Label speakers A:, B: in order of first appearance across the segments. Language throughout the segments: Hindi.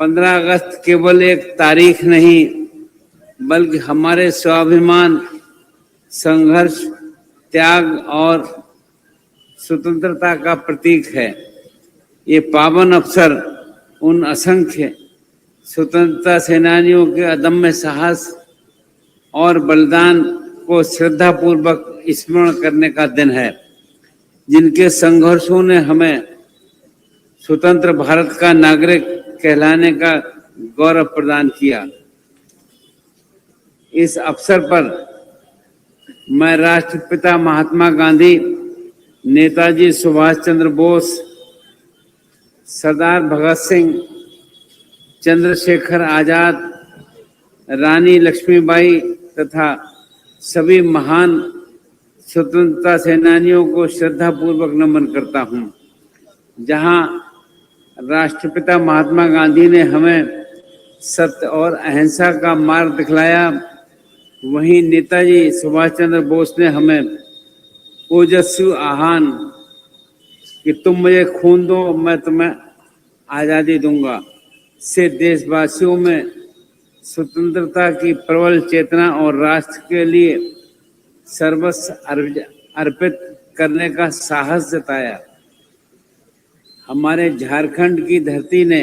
A: 15 अगस्त केवल एक तारीख नहीं बल्कि हमारे स्वाभिमान, संघर्ष, त्याग और स्वतंत्रता का प्रतीक है। ये पावन अवसर उन असंख्य स्वतंत्रता सेनानियों के अदम्य साहस और बलिदान को श्रद्धापूर्वक स्मरण करने का दिन है, जिनके संघर्षों ने हमें स्वतंत्र भारत का नागरिक कहलाने का गौरव प्रदान किया। इस अवसर पर मैं राष्ट्रपिता महात्मा गांधी, नेताजी सुभाष चंद्र बोस, सरदार भगत सिंह, चंद्रशेखर आजाद, रानी लक्ष्मीबाई तथा सभी महान स्वतंत्रता सेनानियों को श्रद्धापूर्वक नमन करता हूं। जहां राष्ट्रपिता महात्मा गांधी ने हमें सत्य और अहिंसा का मार्ग दिखलाया, वहीं नेताजी सुभाष चंद्र बोस ने हमें ओजस्वी आह्वान कि तुम मुझे खून दो, मैं तुम्हें आज़ादी दूंगा, से देशवासियों में स्वतंत्रता की प्रबल चेतना और राष्ट्र के लिए सर्वस्व अर्पित करने का साहस जताया। हमारे झारखंड की धरती ने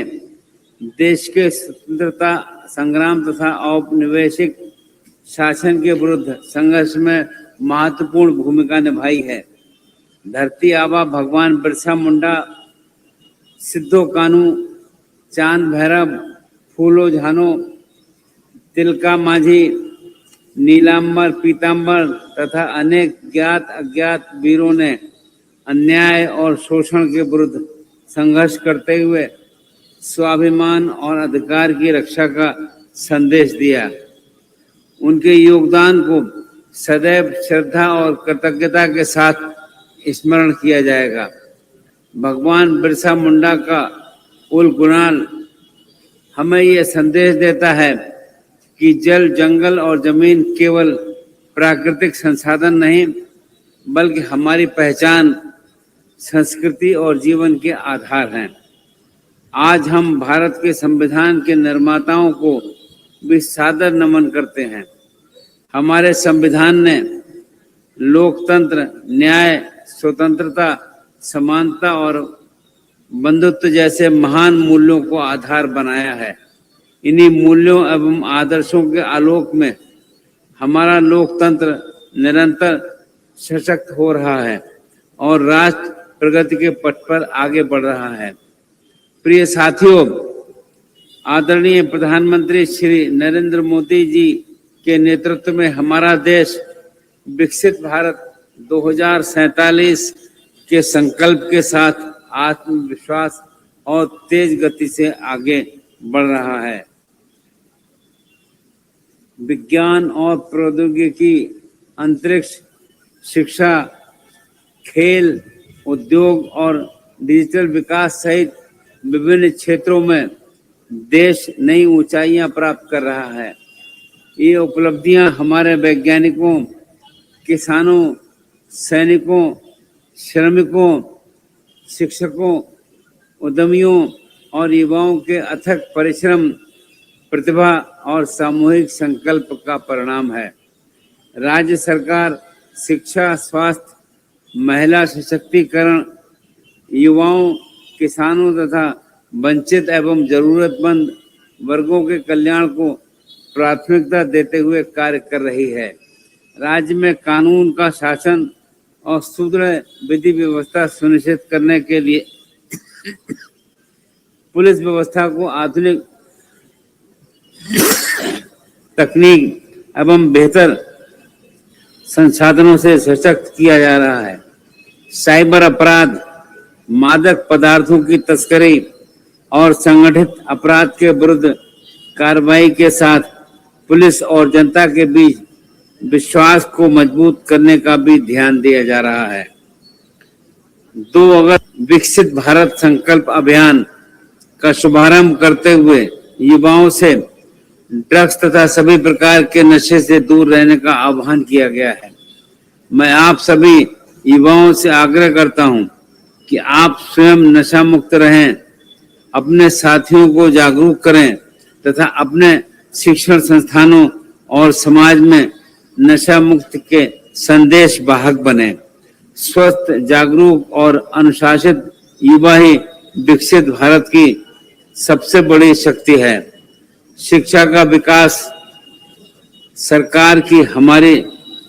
A: देश के स्वतंत्रता संग्राम तथा औपनिवेशिक शासन के विरुद्ध संघर्ष में महत्वपूर्ण भूमिका निभाई है। धरती आबा भगवान बिरसा मुंडा, सिद्धो कानू, चांद भैरव, फूलो झानो, तिलका माझी, नीलांबर पीतांबर तथा अनेक ज्ञात अज्ञात वीरों ने अन्याय और शोषण के विरुद्ध संघर्ष करते हुए स्वाभिमान और अधिकार की रक्षा का संदेश दिया। उनके योगदान को सदैव श्रद्धा और कृतज्ञता के साथ स्मरण किया जाएगा। भगवान बिरसा मुंडा का उल गुलाल हमें यह संदेश देता है कि जल, जंगल और जमीन केवल प्राकृतिक संसाधन नहीं बल्कि हमारी पहचान, संस्कृति और जीवन के आधार हैं। आज हम भारत के संविधान के निर्माताओं को भी सादर नमन करते हैं। हमारे संविधान ने लोकतंत्र, न्याय, स्वतंत्रता, समानता और बंधुत्व जैसे महान मूल्यों को आधार बनाया है। इन्हीं मूल्यों एवं आदर्शों के आलोक में हमारा लोकतंत्र निरंतर सशक्त हो रहा है और राष्ट्र प्रगति के पथ पर आगे बढ़ रहा है। प्रिय साथियों, आदरणीय प्रधानमंत्री श्री नरेंद्र मोदी जी के नेतृत्व में हमारा देश विकसित भारत 2047 के संकल्प के साथ आत्मविश्वास और तेज गति से आगे बढ़ रहा है। विज्ञान और प्रौद्योगिकी, अंतरिक्ष, शिक्षा, खेल, उद्योग और डिजिटल विकास सहित विभिन्न क्षेत्रों में देश नई ऊंचाइयां प्राप्त कर रहा है। ये उपलब्धियां हमारे वैज्ञानिकों, किसानों, सैनिकों, श्रमिकों, शिक्षकों, उद्यमियों और युवाओं के अथक परिश्रम, प्रतिभा और सामूहिक संकल्प का परिणाम है। राज्य सरकार शिक्षा, स्वास्थ्य, महिला सशक्तिकरण, युवाओं, किसानों तथा वंचित एवं जरूरतमंद वर्गों के कल्याण को प्राथमिकता देते हुए कार्य कर रही है। राज्य में कानून का शासन और सुदृढ़ विधि व्यवस्था सुनिश्चित करने के लिए पुलिस व्यवस्था को आधुनिक तकनीक एवं बेहतर संसाधनों से सशक्त किया जा रहा है। साइबर अपराध, मादक पदार्थों की तस्करी और संगठित अपराध के विरुद्ध कार्रवाई के साथ पुलिस और जनता के बीच विश्वास को मजबूत करने का भी ध्यान दिया जा रहा है। 2 अगस्त विकसित भारत संकल्प अभियान का शुभारंभ करते हुए युवाओं से ड्रग्स तथा सभी प्रकार के नशे से दूर रहने का आह्वान किया गया है। मैं आप सभी युवाओं से आग्रह करता हूं कि आप स्वयं नशा मुक्त रहें अपने साथियों को जागरूक करें तथा अपने शिक्षण संस्थानों और समाज में नशा मुक्त के संदेश वाहक बने। स्वस्थ, जागरूक और अनुशासित युवा ही विकसित भारत की सबसे बड़ी शक्ति है। शिक्षा का विकास सरकार की हमारी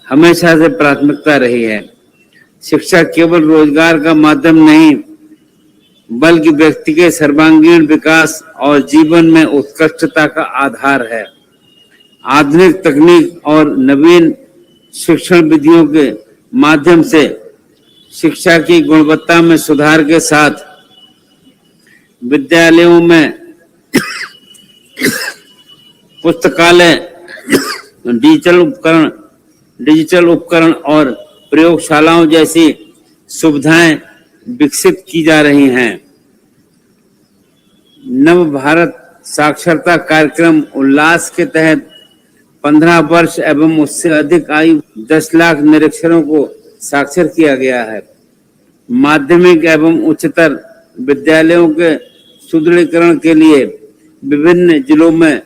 A: हमेशा से प्राथमिकता रही है। शिक्षा केवल रोजगार का माध्यम नहीं, बल्कि व्यक्ति के सर्वांगीण विकास और जीवन में उत्कृष्टता का आधार है। आधुनिक तकनीक और नवीन शिक्षण विधियों के माध्यम से शिक्षा की गुणवत्ता में सुधार के साथ विद्यालयों में पुस्तकालय, डिजिटल उपकरण और प्रयोगशालाओं जैसी सुविधाएं विकसित की जा रही हैं। नव भारत साक्षरता कार्यक्रम उल्लास के तहत 15 वर्ष एवं उससे अधिक आयु 10 लाख निरक्षरों को साक्षर किया गया है। माध्यमिक एवं उच्चतर विद्यालयों के सुदृढ़ीकरण के लिए विभिन्न जिलों में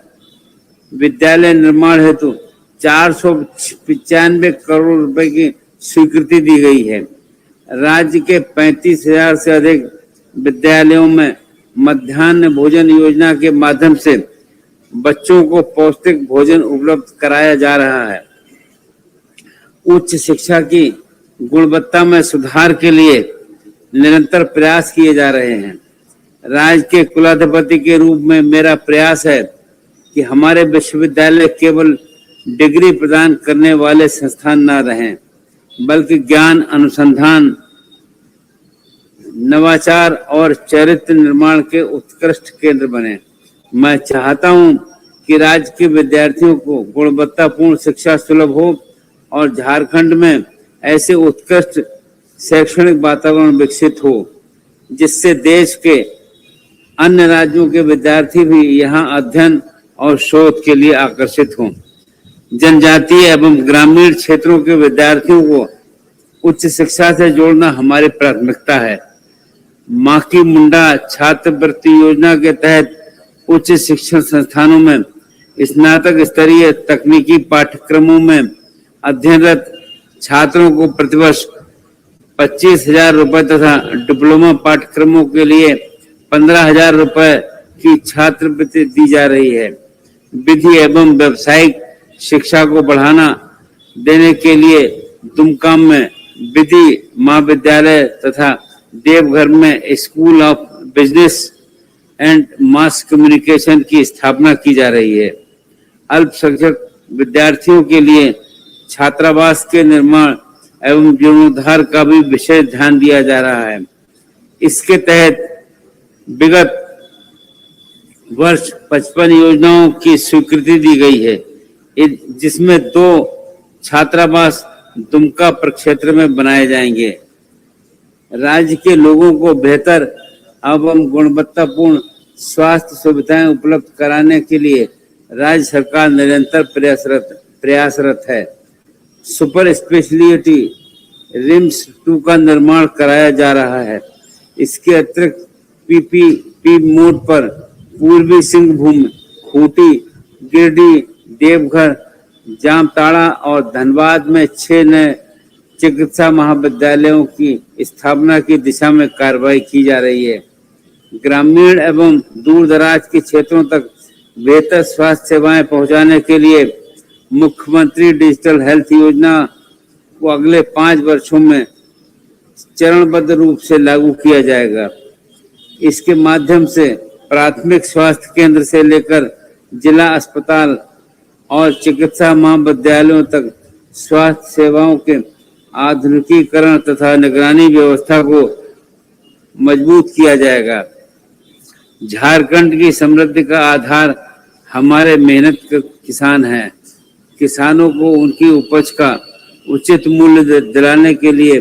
A: विद्यालय निर्माण हेतु 495 करोड़ रुपए की स्वीकृति दी गई है। राज्य के 35,000 से अधिक विद्यालयों में मध्याह्न भोजन योजना के माध्यम से बच्चों को पौष्टिक भोजन उपलब्ध कराया जा रहा है। उच्च शिक्षा की गुणवत्ता में सुधार के लिए निरंतर प्रयास किए जा रहे हैं। राज्य के कुलाधिपति के रूप में मेरा प्रयास है कि हमारे विश्वविद्यालय केवल डिग्री प्रदान करने वाले संस्थान न रहें, बल्कि ज्ञान, अनुसंधान, नवाचार और चरित्र निर्माण के उत्कृष्ट केंद्र बने। मैं चाहता हूं कि राज्य के विद्यार्थियों को गुणवत्तापूर्ण शिक्षा सुलभ हो और झारखंड में ऐसे उत्कृष्ट शैक्षणिक वातावरण विकसित हो जिससे देश के अन्य राज्यों के विद्यार्थी भी यहाँ अध्ययन और शोध के लिए आकर्षित हों। जनजातीय एवं ग्रामीण क्षेत्रों के विद्यार्थियों को उच्च शिक्षा से जोड़ना हमारी प्राथमिकता है। मां की मुंडा छात्रवृत्ति योजना के तहत उच्च शिक्षण संस्थानों में स्नातक स्तरीय तकनीकी पाठ्यक्रमों में अध्ययनरत छात्रों को प्रतिवर्ष 25,000 रुपए तथा डिप्लोमा पाठ्यक्रमों के लिए 15,000 रुपए की छात्रवृत्ति दी जा रही है। विधि एवं व्यावसायिक शिक्षा को बढ़ाना देने के लिए दुमका में विधि महाविद्यालय तथा देवघर में school of business and mass communication की स्थापना की जा रही है। अल्पसंख्यक विद्यार्थियों के लिए छात्रावास के निर्माण एवं जीर्णोद्धार का भी विशेष ध्यान दिया जा रहा है। इसके तहत विगत वर्ष 55 योजनाओं की स्वीकृति दी गई है, जिसमें 2 छात्रावास दुमका प्रक्षेत्र में बनाए जाएंगे। राज्य के लोगों को बेहतर एवं गुणवत्तापूर्ण स्वास्थ्य सुविधाएं उपलब्ध कराने के लिए राज्य सरकार निरंतर प्रयासरत है। सुपर स्पेशलिटी रिम्स 2 का निर्माण कराया जा रहा है। इसके अतिरिक्त पीपीपी मोड पर पूर्वी सिंहभूम, खूंटी, गिरिडीह, देवघर, जामताड़ा और धनबाद में 6 नए चिकित्सा महाविद्यालयों की स्थापना की दिशा में कार्रवाई की जा रही है। ग्रामीण एवं दूर दराज के क्षेत्रों तक बेहतर स्वास्थ्य सेवाएं पहुंचाने के लिए मुख्यमंत्री डिजिटल हेल्थ योजना को अगले 5 वर्षों में चरणबद्ध रूप से लागू किया जाएगा। इसके माध्यम से प्राथमिक स्वास्थ्य केंद्र से लेकर जिला अस्पताल और चिकित्सा महाविद्यालयों तक स्वास्थ्य सेवाओं के आधुनिकीकरण तथा निगरानी व्यवस्था को मजबूत किया जाएगा। झारखंड की समृद्धि का आधार हमारे मेहनत के किसान हैं। किसानों को उनकी उपज का उचित मूल्य दिलाने के लिए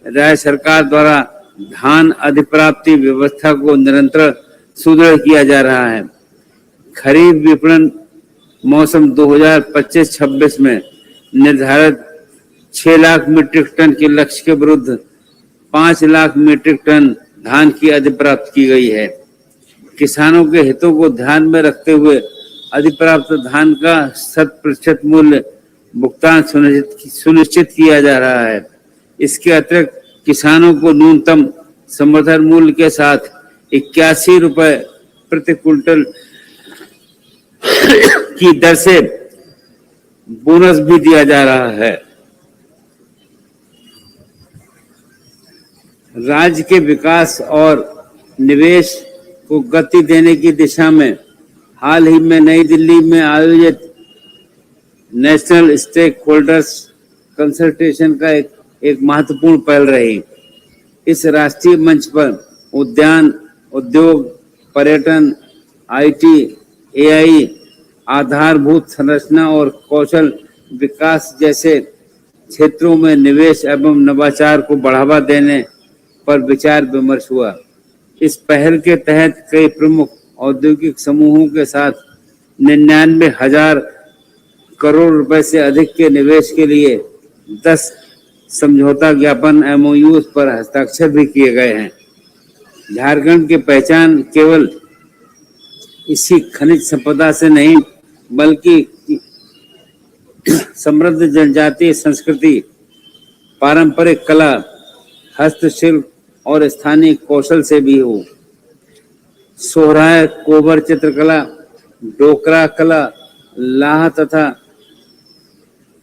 A: राज्य सरकार द्वारा धान अधिप्राप्ति व्यवस्था को निरंतर सुदृढ़ किया जा रहा है। खरीफ विपणन मौसम 2025-26 में निर्धारित 6 लाख मीट्रिक टन के लक्ष्य के विरुद्ध 5 लाख मीट्रिक टन धान की अधिप्राप्ति की गई है। किसानों के हितों को ध्यान में रखते हुए अधिप्राप्त धान का 100% मूल्य भुगतान सुनिश्चित किया जा रहा है। इसके अतिरिक्त किसानों को न्यूनतम समर्थन मूल्य के साथ 81 रुपए प्रति क्विंटल की दर से बोनस भी दिया जा रहा है। राज्य के विकास और निवेश को गति देने की दिशा में हाल ही में नई दिल्ली में आयोजित नेशनल स्टेक होल्डर्स कंसल्टेशन का एक महत्वपूर्ण पहल रही। इस राष्ट्रीय मंच पर उद्यान, उद्योग, पर्यटन, आईटी, एआई, आधारभूत संरचना और कौशल विकास जैसे क्षेत्रों में निवेश एवं नवाचार को बढ़ावा देने पर विचार विमर्श हुआ। इस पहल के तहत कई प्रमुख औद्योगिक समूहों के साथ 99,000 करोड़ रुपए से अधिक के निवेश के लिए 10 समझौता ज्ञापन MOUs पर हस्ताक्षर भी किए गए हैं। झारखंड की पहचान केवल इसी खनिज संपदा से नहीं बल्कि समृद्ध जनजातीय संस्कृति, पारंपरिक कला, हस्तशिल्प और स्थानीय कौशल से भी हो। सोहराय, कोबर चित्रकला, डोकरा कला, लाह तथा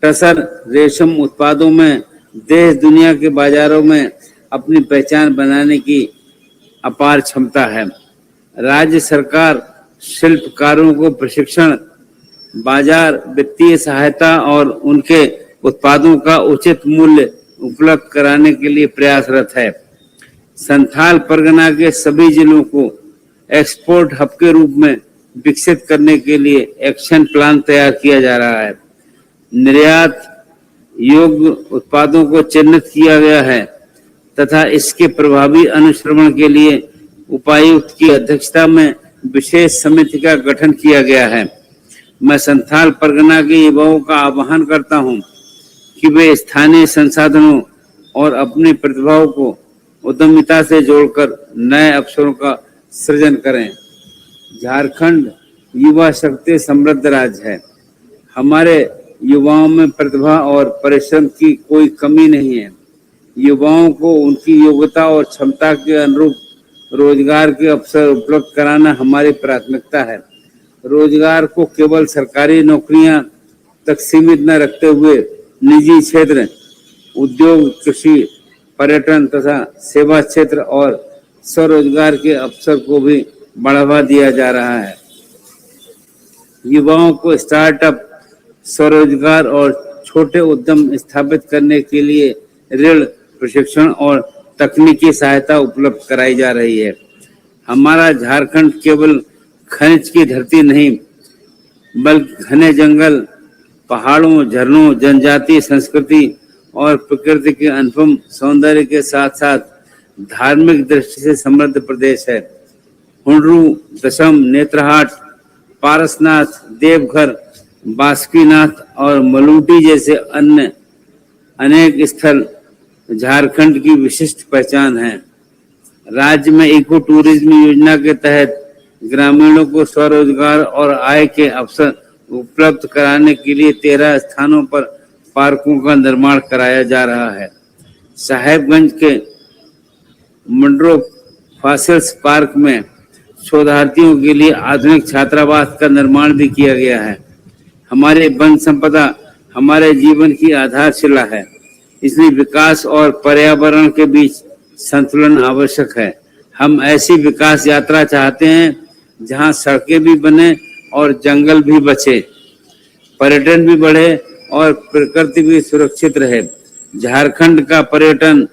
A: टसर रेशम उत्पादों में देश दुनिया के बाजारों में अपनी पहचान बनाने की अपार क्षमता है। राज्य सरकार शिल्पकारों को प्रशिक्षण, बाजार, वित्तीय सहायता और उनके उत्पादों का उचित मूल्य उपलब्ध कराने के लिए प्रयासरत है। संथाल परगना के सभी जिलों को एक्सपोर्ट हब के रूप में विकसित करने के लिए एक्शन प्लान तैयार किया जा रहा है। निर्यात योग्य उत्पादों को चिन्हित किया गया है तथा इसके प्रभावी अनुश्रवण के लिए उपायुक्त की अध्यक्षता में विशेष समिति का गठन किया गया है। मैं संथाल परगना के युवाओं का आह्वान करता हूं कि वे स्थानीय संसाधनों और अपनी प्रतिभाओं को उद्यमिता से जोड़कर नए अवसरों का सृजन करें। झारखंड युवा शक्ति समृद्ध राज्य है। हमारे युवाओं में प्रतिभा और परिश्रम की कोई कमी नहीं है। युवाओं को उनकी योग्यता और क्षमता के अनुरूप रोजगार के अवसर उपलब्ध कराना हमारी प्राथमिकता है। रोजगार को केवल सरकारी नौकरियां तक सीमित न रखते हुए निजी क्षेत्र, उद्योग, कृषि, पर्यटन तथा सेवा क्षेत्र और स्वरोजगार के अवसर को भी बढ़ावा दिया जा रहा है। युवाओं को स्टार्टअप, स्वरोजगार और छोटे उद्यम स्थापित करने के लिए ऋण, प्रशिक्षण और तकनीकी सहायता उपलब्ध कराई जा रही है। हमारा झारखंड केवल खनिज की धरती नहीं बल्कि घने जंगल, पहाड़ों, झरनों, जनजातीय संस्कृति और प्रकृति के अनुपम सौंदर्य के साथ साथ धार्मिक दृष्टि से समृद्ध प्रदेश है। हुंडरू, दशम, नेत्रहाट, पारसनाथ, देवघर, बासुकीनाथ और मलूटी जैसे अन्य अनेक स्थल झारखंड की विशिष्ट पहचान है। राज्य में इको टूरिज्म योजना के तहत ग्रामीणों को स्वरोजगार और आय के अवसर उपलब्ध कराने के लिए 13 स्थानों पर पार्कों का निर्माण कराया जा रहा है। साहेबगंज के मंड्रो फॉसिल्स पार्क में शोधार्थियों के लिए आधुनिक छात्रावास का निर्माण भी किया गया है। हमारे वन संपदा हमारे जीवन की आधारशिला है, इसलिए विकास और पर्यावरण के बीच संतुलन आवश्यक है। हम ऐसी विकास यात्रा चाहते हैं जहां सड़कें भी बने और जंगल भी बचे, पर्यटन भी बढ़े और प्रकृति भी सुरक्षित रहे। झारखंड का पर्यटन,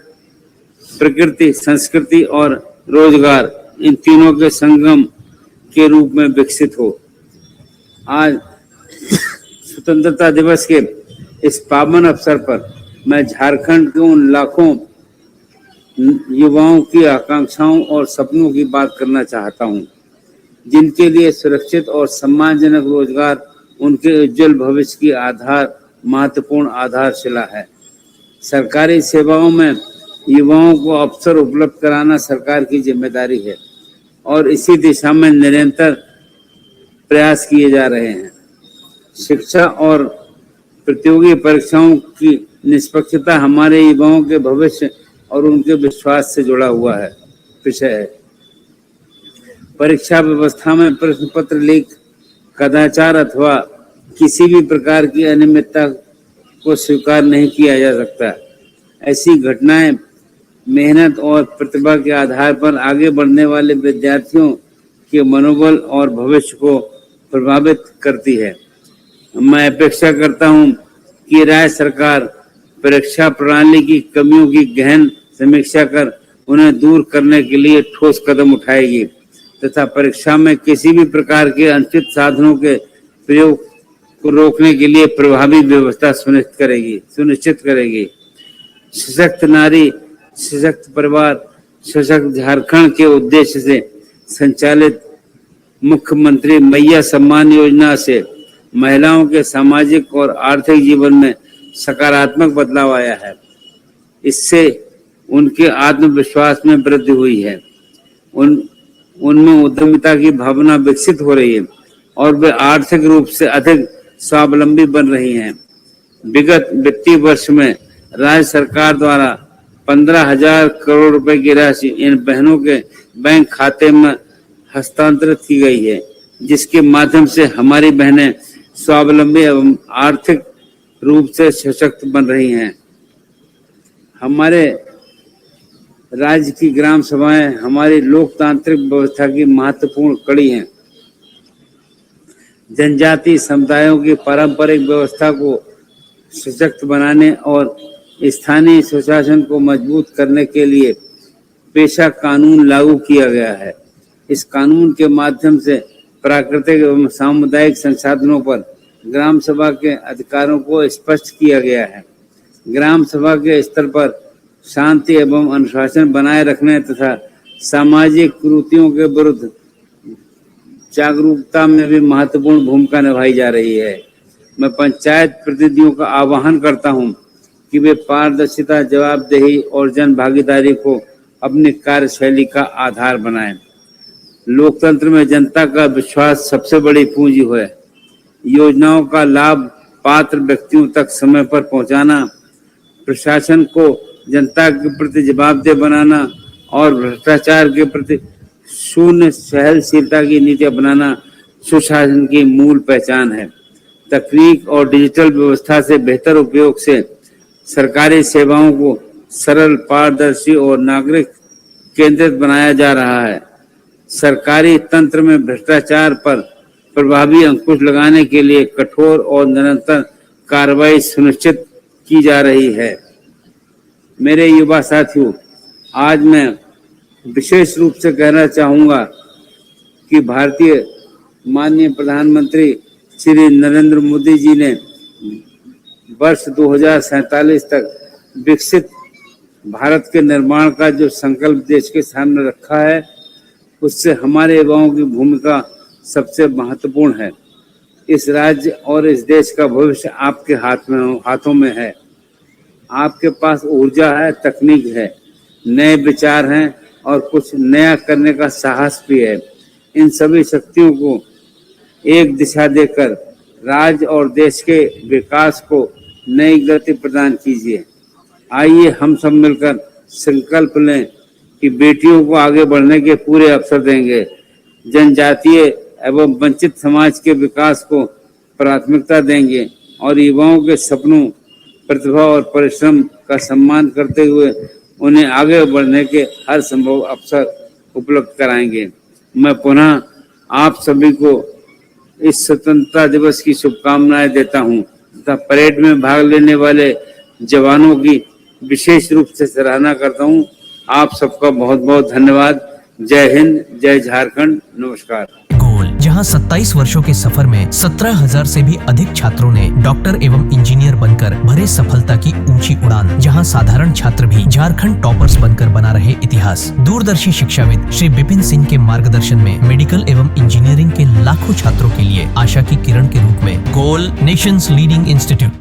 A: प्रकृति, संस्कृति और रोजगार इन तीनों के संगम के रूप में विकसित हो। आज स्वतंत्रता दिवस के इस पावन अवसर पर मैं झारखंड के उन लाखों युवाओं की आकांक्षाओं और सपनों की बात करना चाहता हूं, जिनके लिए सुरक्षित और सम्मानजनक रोजगार उनके उज्जवल भविष्य की महत्वपूर्ण आधारशिला है। सरकारी सेवाओं में युवाओं को अवसर उपलब्ध कराना सरकार की जिम्मेदारी है। और इसी दिशा में निरंतर प्रयास किए जा रहे हैं। शिक्षा और प्रतियोगी परीक्षाओं की निष्पक्षता हमारे युवाओं के भविष्य और उनके विश्वास से जुड़ा हुआ है विषय है। परीक्षा व्यवस्था में प्रश्न पत्र लीक, कदाचार अथवा किसी भी प्रकार की अनियमितता को स्वीकार नहीं किया जा सकता। ऐसी घटनाएं मेहनत और प्रतिभा के आधार पर आगे बढ़ने वाले विद्यार्थियों के मनोबल और भविष्य को प्रभावित करती है। मैं अपेक्षा करता हूं कि राज्य सरकार परीक्षा प्रणाली की कमियों की गहन समीक्षा कर उन्हें दूर करने के लिए ठोस कदम उठाएगी तथा परीक्षा में किसी भी प्रकार के अनुचित साधनों के प्रयोग को रोकने के लिए प्रभावी व्यवस्था सुनिश्चित करेगी। सशक्त नारी, सशक्त परिवार, सशक्त झारखंड के उद्देश्य से संचालित मुख्यमंत्री मैया सम्मान योजना से महिलाओं के सामाजिक और आर्थिक जीवन में सकारात्मक बदलाव आया है। इससे उनके आत्मविश्वास में वृद्धि हुई है, उनमें उद्यमिता की भावना विकसित हो रही है और वे आर्थिक रूप से अधिक स्वावलंबी बन रही हैं। विगत वित्तीय वर्ष में राज्य सरकार द्वारा 15,000 करोड़ रुपए की राशि इन बहनों के बैंक खाते में हस्तांतरित की गई है, जिसके माध्यम से हमारी बहनें स्वावलंबी एवं आर्थिक रूप से सशक्त बन रही हैं। हमारे राज्य की ग्राम सभाएं हमारी लोकतांत्रिक व्यवस्था की महत्वपूर्ण कड़ी हैं। जनजातीय समुदायों की पारंपरिक व्यवस्था को सशक्त बनाने और स्थानीय स्वशासन को मजबूत करने के लिए पेशा कानून लागू किया गया है। इस कानून के माध्यम से प्राकृतिक एवं सामुदायिक संसाधनों पर ग्राम सभा के अधिकारों को स्पष्ट किया गया है। ग्राम सभा के स्तर पर शांति एवं अनुशासन बनाए रखने तथा सामाजिक कुरीतियों के विरुद्ध जागरूकता में भी महत्वपूर्ण भूमिका निभाई जा रही है। मैं पंचायत प्रतिनिधियों का आह्वान करता हूं कि वे पारदर्शिता, जवाबदेही और जन भागीदारी को अपनी कार्यशैली का आधार बनाएं। लोकतंत्र में जनता का विश्वास सबसे बड़ी पूंजी है। योजनाओं का लाभ पात्र व्यक्तियों तक समय पर पहुंचाना, प्रशासन को जनता के प्रति जवाबदेह बनाना और भ्रष्टाचार के प्रति शून्य सहनशीलता की नीतियां बनाना सुशासन की मूल पहचान है। तकनीक और डिजिटल व्यवस्था से बेहतर उपयोग से सरकारी सेवाओं को सरल, पारदर्शी और नागरिक केंद्रित बनाया जा रहा है। सरकारी तंत्र में भ्रष्टाचार पर प्रभावी अंकुश लगाने के लिए कठोर और निरंतर कार्रवाई सुनिश्चित की जा रही है। मेरे युवा साथियों, आज मैं विशेष रूप से कहना चाहूँगा कि भारतीय माननीय प्रधानमंत्री श्री नरेंद्र मोदी जी ने वर्ष 2047 तक विकसित भारत के निर्माण का जो संकल्प देश के सामने रखा है, उससे हमारे युवाओं की भूमिका सबसे महत्वपूर्ण है। इस राज्य और इस देश का भविष्य आपके हाथों में है। आपके पास ऊर्जा है, तकनीक है, नए विचार हैं और कुछ नया करने का साहस भी है। इन सभी शक्तियों को एक दिशा देकर राज्य और देश के विकास को नई गति प्रदान कीजिए। आइए हम सब मिलकर संकल्प लें कि बेटियों को आगे बढ़ने के पूरे अवसर देंगे, जनजातीय एवं वंचित समाज के विकास को प्राथमिकता देंगे और युवाओं के सपनों, प्रतिभा और परिश्रम का सम्मान करते हुए उन्हें आगे बढ़ने के हर संभव अवसर उपलब्ध कराएंगे। मैं पुनः आप सभी को इस स्वतंत्रता दिवस की शुभकामनाएं देता हूं तथा परेड में भाग लेने वाले जवानों की विशेष रूप से सराहना करता हूं। आप सबका बहुत बहुत धन्यवाद। जय हिंद, जय झारखंड, नमस्कार।
B: गोल, जहां 27 वर्षों के सफर में 17,000 से भी अधिक छात्रों ने डॉक्टर एवं इंजीनियर बनकर भरे सफलता की ऊंची उड़ान, जहां साधारण छात्र भी झारखंड टॉपर्स बनकर बना रहे इतिहास। दूरदर्शी शिक्षाविद श्री विपिन सिंह के मार्गदर्शन में मेडिकल एवं इंजीनियरिंग के लाखों छात्रों के लिए आशा की किरण के रूप में गोल, nation's leading institute.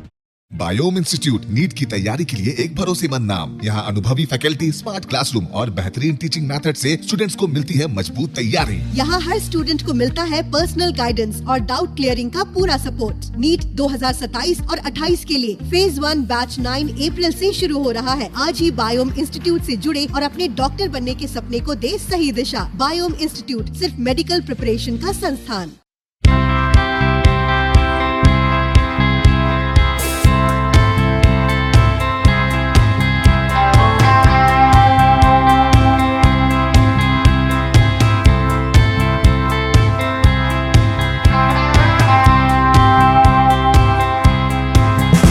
C: Biome institute NEET की तैयारी के लिए एक भरोसेमंद नाम। यहाँ अनुभवी फैकल्टी, स्मार्ट क्लासरूम और बेहतरीन टीचिंग मेथड से स्टूडेंट्स को मिलती है मजबूत तैयारी।
D: यहाँ हर स्टूडेंट को मिलता है पर्सनल गाइडेंस और डाउट क्लियरिंग का पूरा सपोर्ट। नीट 2027 और 28 के लिए फेज 1 बैच 9 अप्रैल से शुरू हो रहा है। आज ही बायोम इंस्टीट्यूट से जुड़े और अपने डॉक्टर बनने के सपने को दे सही दिशा। बायोम इंस्टीट्यूट सिर्फ मेडिकल प्रिपरेशन का संस्थान।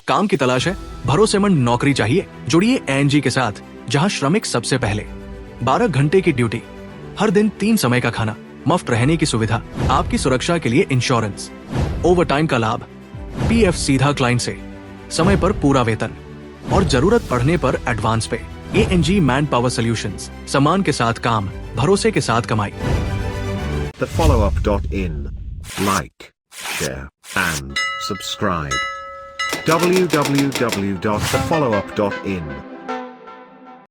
E: काम की तलाश है, भरोसेमंद नौकरी चाहिए। जुड़िए एएनजी के साथ, जहां श्रमिक सबसे पहले। 12 घंटे की ड्यूटी, हर दिन 3 समय का खाना, मुफ्त रहने की सुविधा, आपकी सुरक्षा के लिए इंश्योरेंस, ओवरटाइम का लाभ, पीएफ सीधा क्लाइंट से, समय पर पूरा वेतन और जरूरत पड़ने पर एडवांस पे। एएनजी मैन पावर सॉल्यूशंस, सम्मान के साथ काम, भरोसे के साथ कमाई।
F: thefollowup.in. Like, share, and subscribe. www.thefollowup.in